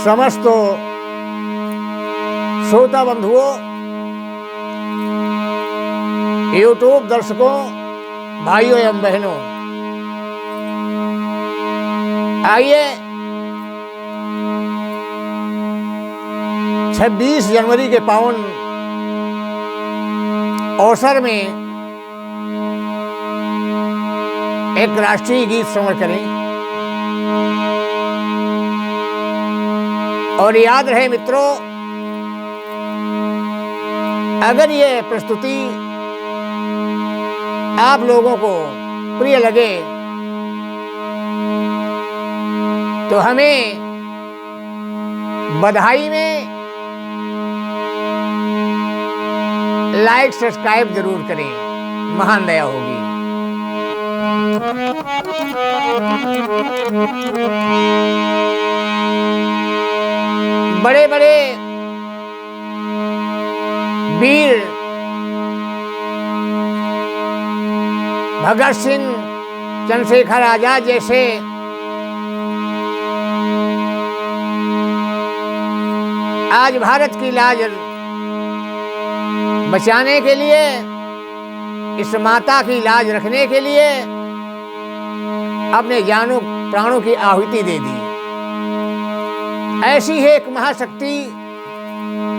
समस्त श्रोता बंधुओं, यूट्यूब दर्शकों, भाइयों एवं बहनों, आइए 26 जनवरी के पावन अवसर में एक राष्ट्रीय गीत श्रवण करें। और याद रहे मित्रों, अगर ये प्रस्तुति आप लोगों को प्रिय लगे तो हमें बधाई में लाइक सब्सक्राइब जरूर करें, महान दया होगी। बड़े बड़े वीर भगत सिंह, चंद्रशेखर आजाद जैसे आज भारत की लाज बचाने के लिए, इस माता की लाज रखने के लिए अपने जानों प्राणों की आहुति दे दी। ऐसी है एक महाशक्ति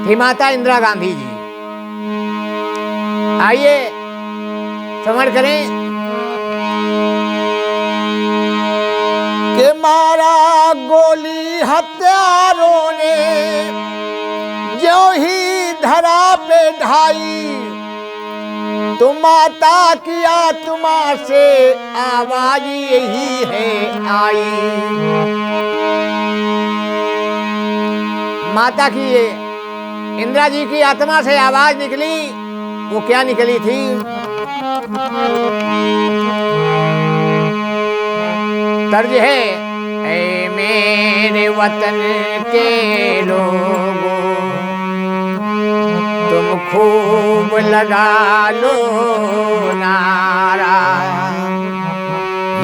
थी माता इंदिरा गांधी जी। आइए श्रवण करें कि मारा गोली हत्यारों ने जो ही धरा पे ढाई, तो माता की आत्मा से आवाज यही है आई। माता की ये इंदिरा जी की आत्मा से आवाज निकली, वो क्या निकली थी? तर्ज है, ऐ मेरे वतन के लोगों, तुम खूब लगा लो नारा,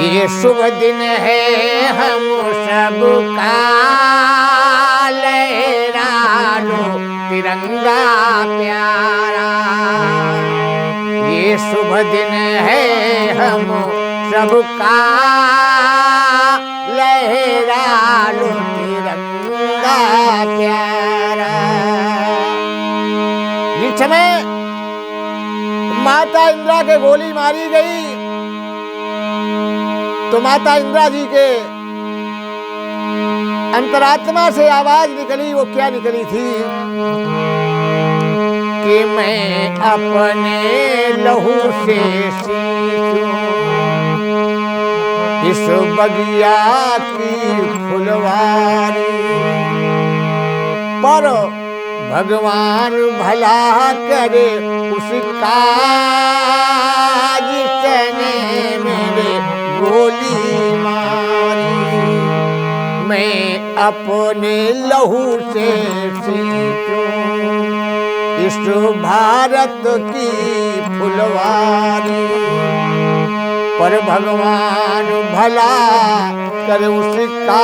ये शुभ दिन है हम सबका, लहरा लो तिरंगा प्यारा। ये शुभ दिन है हम सबका, लहरा लो तिरंगा प्यारा। जिस समय माता इंदिरा के गोली मारी गई तो माता इंदिरा जी के अंतरात्मा से आवाज निकली। वो क्या निकली थी? कि मैं अपने लहू से सींचूं इस बगिया की फुलवारी, पर भगवान भला करे उसका, जिसने मेरे गोली मारी। मैं अपने लहू से सींचूं इस भारत की फुलवारी, पर भगवान भला करे उसका,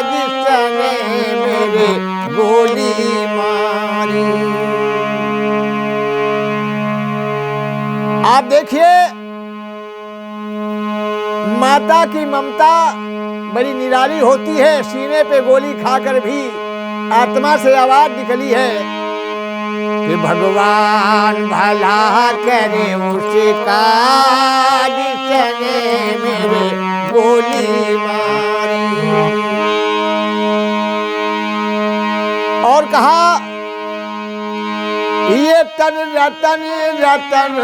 जिसने मेरे गोली मारी। आप देखिए, माता की ममता बड़ी निराली होती है। सीने पे गोली खाकर भी आत्मा से आवाज निकली है कि भगवान भला करे उसका, जिसने मेरे गोली मारी। और कहा, ये तन रतन रतन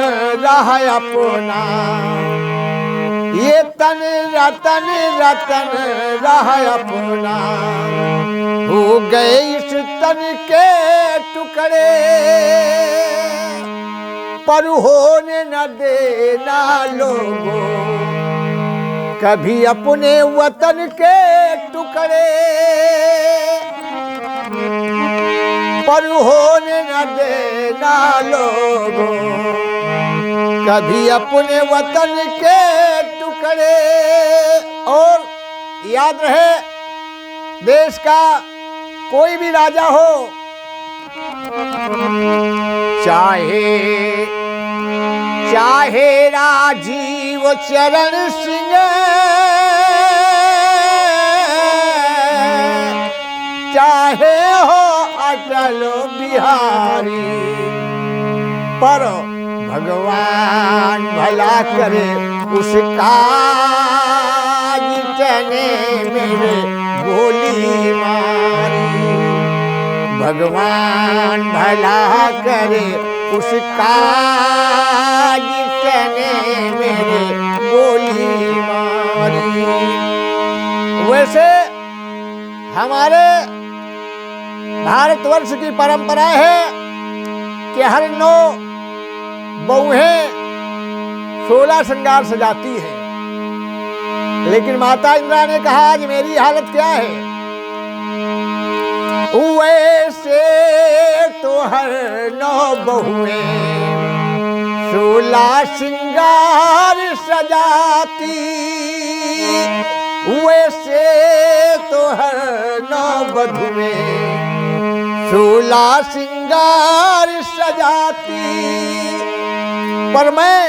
रहा अपना, ये तन रतन रतन रहा अपना, हो गए इस तन के टुकड़े, पर होने न देना लोगों कभी अपने वतन के टुकड़े, पर होने न देना लोगों कभी अपने वतन के टुकड़े। और याद रहे, देश का कोई भी राजा हो, चाहे राजीव चरण सिंह, चाहे हो अटल बिहारी, पर भगवान भला करे उसका, जितने मेरे गोली मारी। भगवान भला करे उसका, जितने मेरे गोली मारी। वैसे हमारे भारतवर्ष की परंपरा है कि हर 9 बहुएं 16 श्रृंगार सजाती है, लेकिन माता इंद्रा ने कहा आज मेरी हालत क्या है। वैसे तो हर 9 बहुएं 16 श्रृंगार सजाती, वैसे तो हर 9 वधुएं 16 श्रृंगार सजाती, पर मैं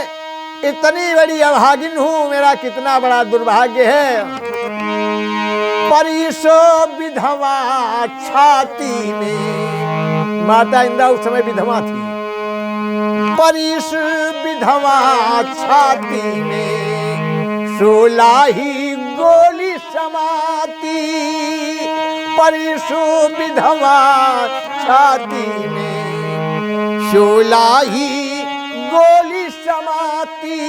इतनी बड़ी अभागिन हूं, मेरा कितना बड़ा दुर्भाग्य है। परिसो विधवा छाती में, माता इंद्रा उस समय विधवा थी। परिस विधवा छाती में 16 ही गोली समाती, परिसो विधवा छाती में 16 ही गोली समाती,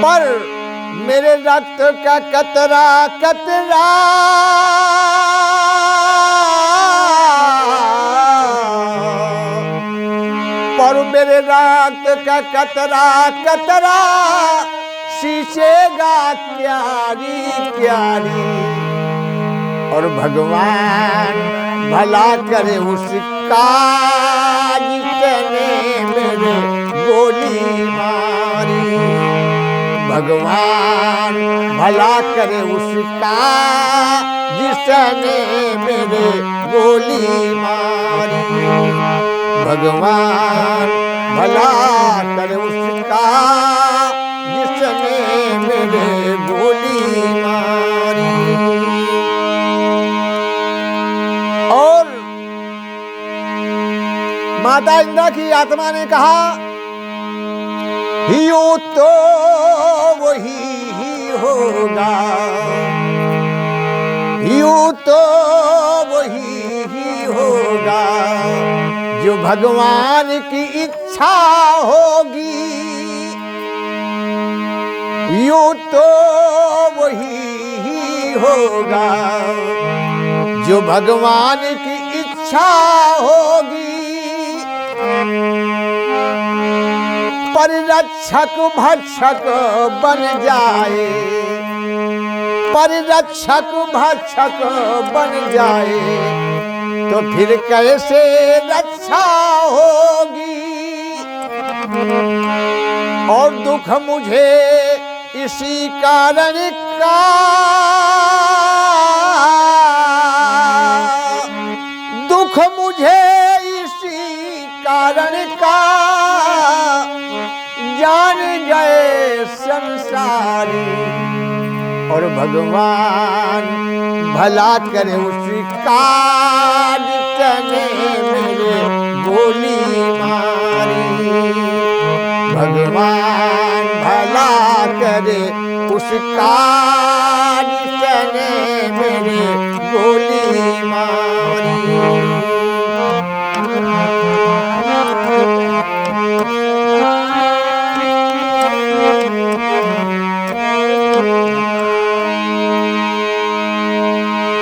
पर मेरे रक्त का कतरा कतरा पर मेरे रक्त का कतरा कतरा सींचेगा क्यारी क्यारी, और भगवान भला करे उसका, जितने मेरे गोली मारी। भगवान भला करे उसका, जिसने मेरे गोली मारी। भगवान भला करे उसका, जिसने मेरे गोली मारी। और माता इंद्रा की आत्मा ने कहा, यूं तो वही ही होगा, यूं तो वही ही होगा जो भगवान की इच्छा होगी, यूं तो वही ही होगा जो भगवान की इच्छा होगी। परिरक्षक भक्षक बन जाए, परिरक्षक भक्षक बन जाए, तो फिर कैसे रक्षा होगी। और दुख मुझे इसी कारण का, दुख मुझे इसी कारण का, जान गए संसारी। और भगवान भला करे उसका, जितने मेरे गोली मारी। भगवान भला करे उसका, जितने मेरे गोली मारी।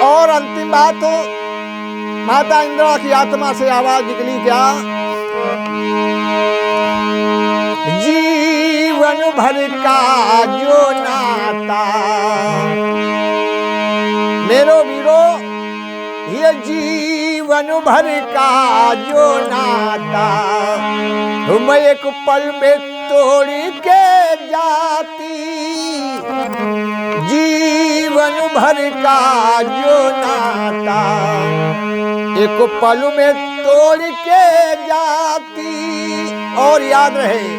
और अंतिम बात तो माता इंद्रा की आत्मा से आवाज निकली क्या, जीवन भर का जो नाता, मेरो वीरो ये जीवन भर का जो नाता, तुम एक पल में तोड़ के जाती। जीवन भर का जो नाता एक पल में तोड़ के जाती। और याद रहे,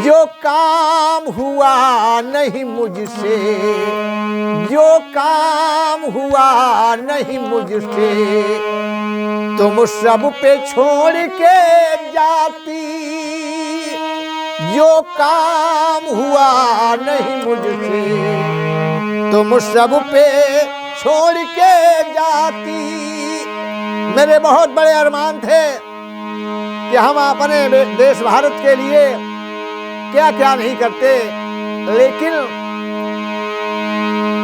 जो काम हुआ नहीं मुझसे, जो काम हुआ नहीं मुझसे, तुम सब पे छोड़ के जाती। जो काम हुआ नहीं मुझसे, तुम सब पे छोड़ के जाती। मेरे बहुत बड़े अरमान थे कि हम अपने देश भारत के लिए क्या क्या नहीं करते, लेकिन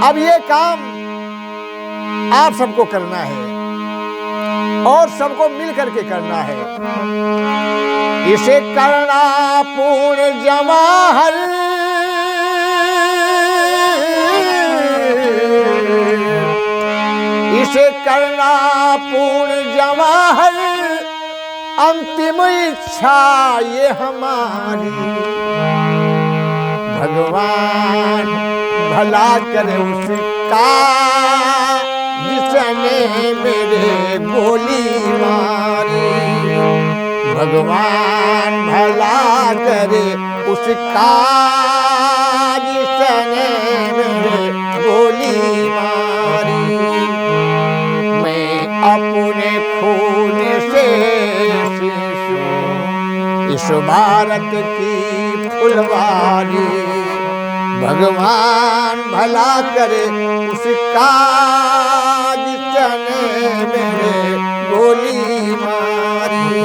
अब ये काम आप सबको करना है और सबको मिल करके करना है। इसे करना पूर्ण जवाहर, इसे करना पूर्ण जवाहर, अंतिम इच्छा ये हमारी। भगवान भला करे उसका जिसने मेरे गोली मारी। भगवान भला करे उसका जिसने मेरे गोली मारी। मैं अपने खून से इस भारत की फुलवारी। भगवान भला करे उसका जिसने मेरे गोली मारी।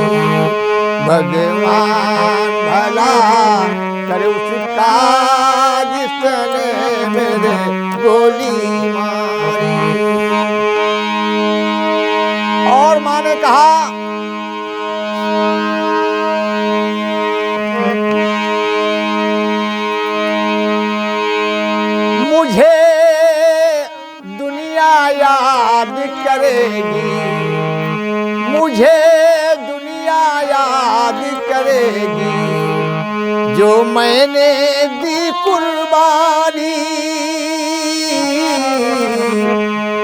भगवान भला करे उसका जिसने मेरे गोली मारी। और माँ ने कहा, मुझे दुनिया याद करेगी, मुझे दुनिया याद करेगी, जो मैंने दी कुर्बानी।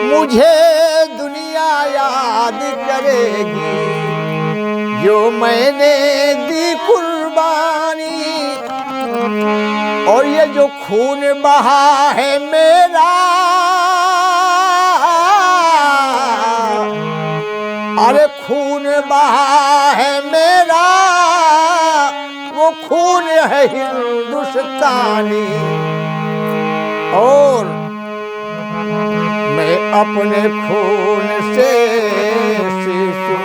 मुझे दुनिया याद करेगी, जो मैंने दी कुर्बानी। और ये जो खून बहा है मेरा, अरे खून बहा है मेरा, वो खून है हिंदुस्तानी। और मैं अपने खून से सींचूं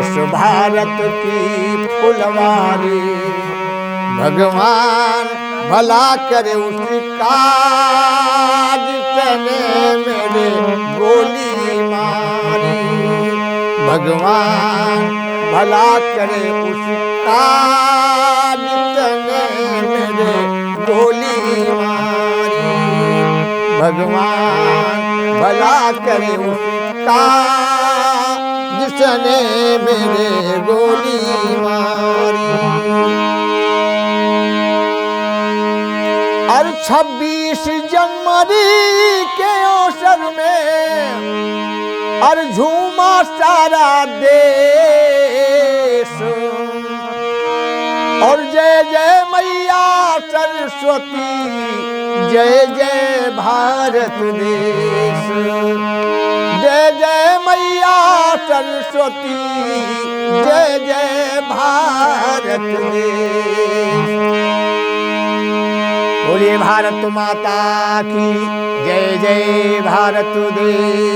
इस भारत की फुलवारी। भगवान भला करे उसका जिसने मेरे गोली मारी। भगवान भला करे उसका जिसने मेरे गोली मारी। भगवान भला करे उसका जिसने मेरे गोली मारी। और 26 जनवरी के अवसर में और झूमा सारा देश। और जय जय मैया सरस्वती, जय जय भारत देश। जय जय मैया सरस्वती, जय जय भारत देश। बोलिए भारत माता की जय। जय भारत देश।